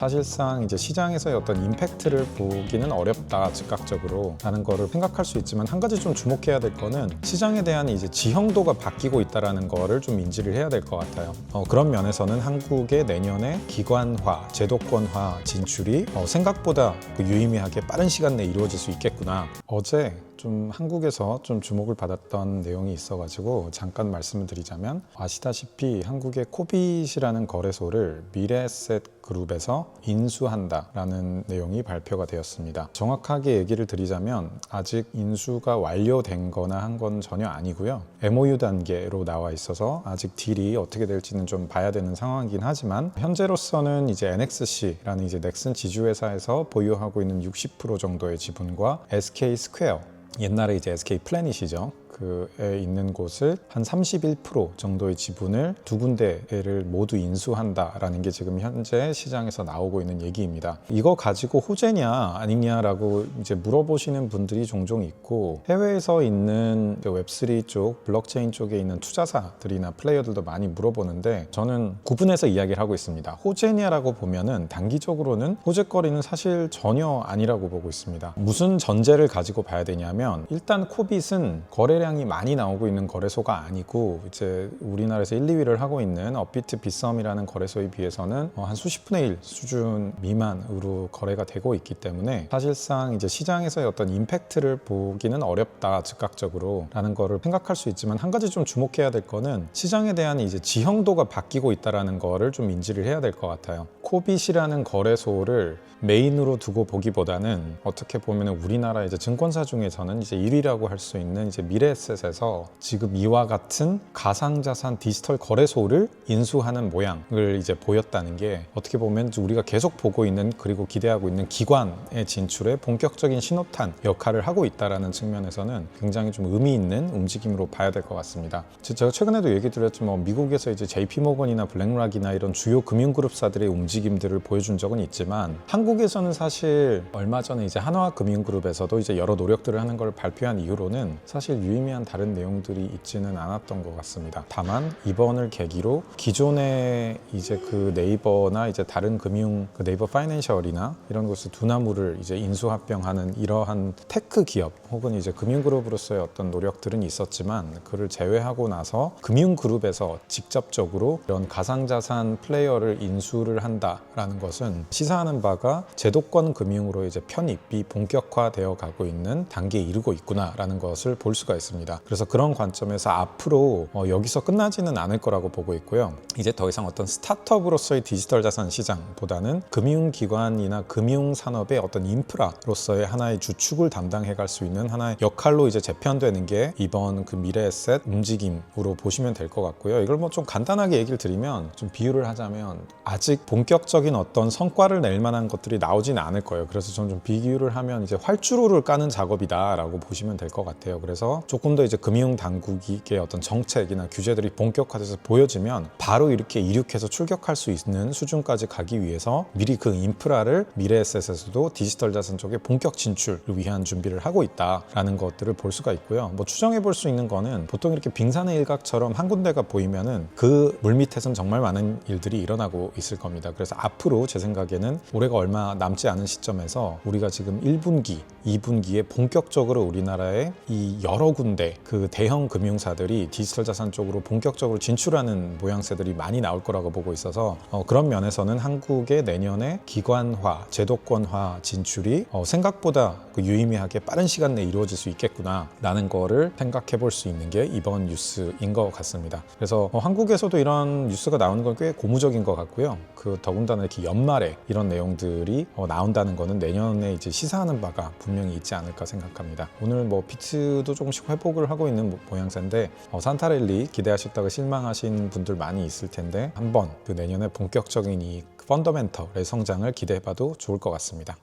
사실상 이제 시장에서의 어떤 임팩트를 보기는 어렵다, 즉각적으로 라는 거를 생각할 수 있지만, 한 가지 좀 주목해야 될 거는 시장에 대한 이제 지형도가 바뀌고 있다는 거를 좀 인지를 해야 될 것 같아요. 그런 면에서는 한국의 내년에 기관화, 제도권화 진출이 생각보다 유의미하게 빠른 시간 내에 이루어질 수 있겠구나. 어제 좀 한국에서 좀 주목을 받았던 내용이 있어가지고 잠깐 말씀을 드리자면, 아시다시피 한국의 코빗이라는 거래소를 미래에셋 그룹에서 인수한다라는 내용이 발표가 되었습니다. 정확하게 얘기를 드리자면 아직 인수가 완료된 거나 한 건 전혀 아니고요. MOU 단계로 나와 있어서 아직 딜이 어떻게 될지는 좀 봐야 되는 상황이긴 하지만, 현재로서는 이제 NXC라는 이제 넥슨 지주회사에서 보유하고 있는 60% 정도의 지분과 SK 스퀘어, 옛날에 이제 SK 플래닛이죠. 그에 있는 곳을 한 31% 정도의 지분을 두 군데를 모두 인수한다라는 게 지금 현재 시장에서 나오고 있는 얘기입니다. 이거 가지고 호재냐 아니냐라고 이제 물어보시는 분들이 종종 있고, 해외에서 있는 웹3 쪽, 블록체인 쪽에 있는 투자사들이나 플레이어들도 많이 물어보는데, 저는 구분해서 이야기를 하고 있습니다. 호재냐라고 보면은 단기적으로는 호재거리는 사실 전혀 아니라고 보고 있습니다. 무슨 전제를 가지고 봐야 되냐면, 일단 코빗은 거래량이 많이 나오고 있는 거래소가 아니고, 이제 우리나라에서 1, 2위를 하고 있는 업비트, 빗썸이라는 거래소에 비해서는 한 수십분의 1 수준 미만으로 거래가 되고 있기 때문에, 사실상 이제 시장에서의 어떤 임팩트를 보기는 어렵다, 즉각적으로 라는 거를 생각할 수 있지만, 한 가지 좀 주목해야 될 거는 시장에 대한 이제 지형도가 바뀌고 있다는 거를 좀 인지를 해야 될 것 같아요. 코빗이라는 거래소를 메인으로 두고 보기보다는, 어떻게 보면 우리나라 이제 증권사 중에서는 이제 1위라고 할 수 있는 이제 미래에셋에서 지금 이와 같은 가상자산 디지털 거래소를 인수하는 모양을 이제 보였다는 게, 어떻게 보면 우리가 계속 보고 있는, 그리고 기대하고 있는 기관의 진출에 본격적인 신호탄 역할을 하고 있다는 측면에서는 굉장히 좀 의미 있는 움직임으로 봐야 될 것 같습니다. 제가 최근에도 얘기 드렸지만, 미국에서 이제 JP모건이나 블랙락이나 이런 주요 금융그룹사들의 움직임들을 보여준 적은 있지만, 한국에서는 사실 얼마 전에 이제 한화금융그룹에서도 이제 여러 노력들을 하는 걸 발표한 이후로는 사실 유의미한 다른 내용들이 있지는 않았던 것 같습니다. 다만 이번을 계기로 기존의 이제 그 네이버나 이제 다른 금융, 그 네이버 파이낸셜이나 이런 곳을 두나무를 이제 인수합병하는 이러한 테크 기업 혹은 이제 금융그룹으로서의 어떤 노력들은 있었지만, 그를 제외하고 나서 금융그룹에서 직접적으로 이런 가상자산 플레이어를 인수를 한다라는 것은 시사하는 바가 제도권 금융으로 이제 편입이 본격화되어 가고 있는 단계에 이르고 있구나라는 것을 볼 수가 있습니다. 그래서 그런 관점에서 앞으로 여기서 끝나지는 않을 거라고 보고 있고요. 이제 더 이상 어떤 스타트업으로서의 디지털 자산 시장보다는 금융기관이나 금융산업의 어떤 인프라로서의 하나의 주축을 담당해 갈 수 있는 하나의 역할로 이제 재편되는 게 이번 그 미래에셋 움직임으로 보시면 될 것 같고요. 이걸 뭐 좀 간단하게 얘기를 드리면, 좀 비유를 하자면, 아직 본격적인 어떤 성과를 낼 만한 것들이 나오진 않을 거예요. 그래서 저는 좀 비교를 하면 이제 활주로를 까는 작업이다라고 보시면 될 것 같아요. 그래서 조금 더 이제 금융 당국의 어떤 정책이나 규제들이 본격화돼서 보여지면 바로 이렇게 이륙해서 출격할 수 있는 수준까지 가기 위해서 미리 그 인프라를 미래에셋에서도 디지털 자산 쪽에 본격 진출을 위한 준비를 하고 있다라는 것들을 볼 수가 있고요. 뭐 추정해 볼 수 있는 거는, 보통 이렇게 빙산의 일각처럼 한 군데가 보이면은 그 물밑에선 정말 많은 일들이 일어나고 있을 겁니다. 그래서 앞으로 제 생각에는 올해가 얼마 남지 않은 시점에서 우리가 지금 1분기, 2분기에 본격적으로 우리나라의 이 여러 군데 그 대형 금융사들이 디지털 자산 쪽으로 본격적으로 진출하는 모양새들이 많이 나올 거라고 보고 있어서, 그런 면에서는 한국의 내년에 기관화, 제도권화 진출이 생각보다 유의미하게 빠른 시간 내에 이루어질 수 있겠구나 라는 거를 생각해 볼 수 있는 게 이번 뉴스인 것 같습니다. 그래서 한국에서도 이런 뉴스가 나오는 건 꽤 고무적인 것 같고요. 더군다나 이렇게 연말에 이런 내용들이 나온다는 거는 내년에 이제 시사하는 바가 분명히 있지 않을까 생각합니다. 오늘 뭐 비트도 조금씩 회복을 하고 있는 모양새인데, 산타랠리 기대하셨다가 실망하신 분들 많이 있을 텐데, 한번 그 내년에 본격적인 이 펀더멘털의 성장을 기대해봐도 좋을 것 같습니다.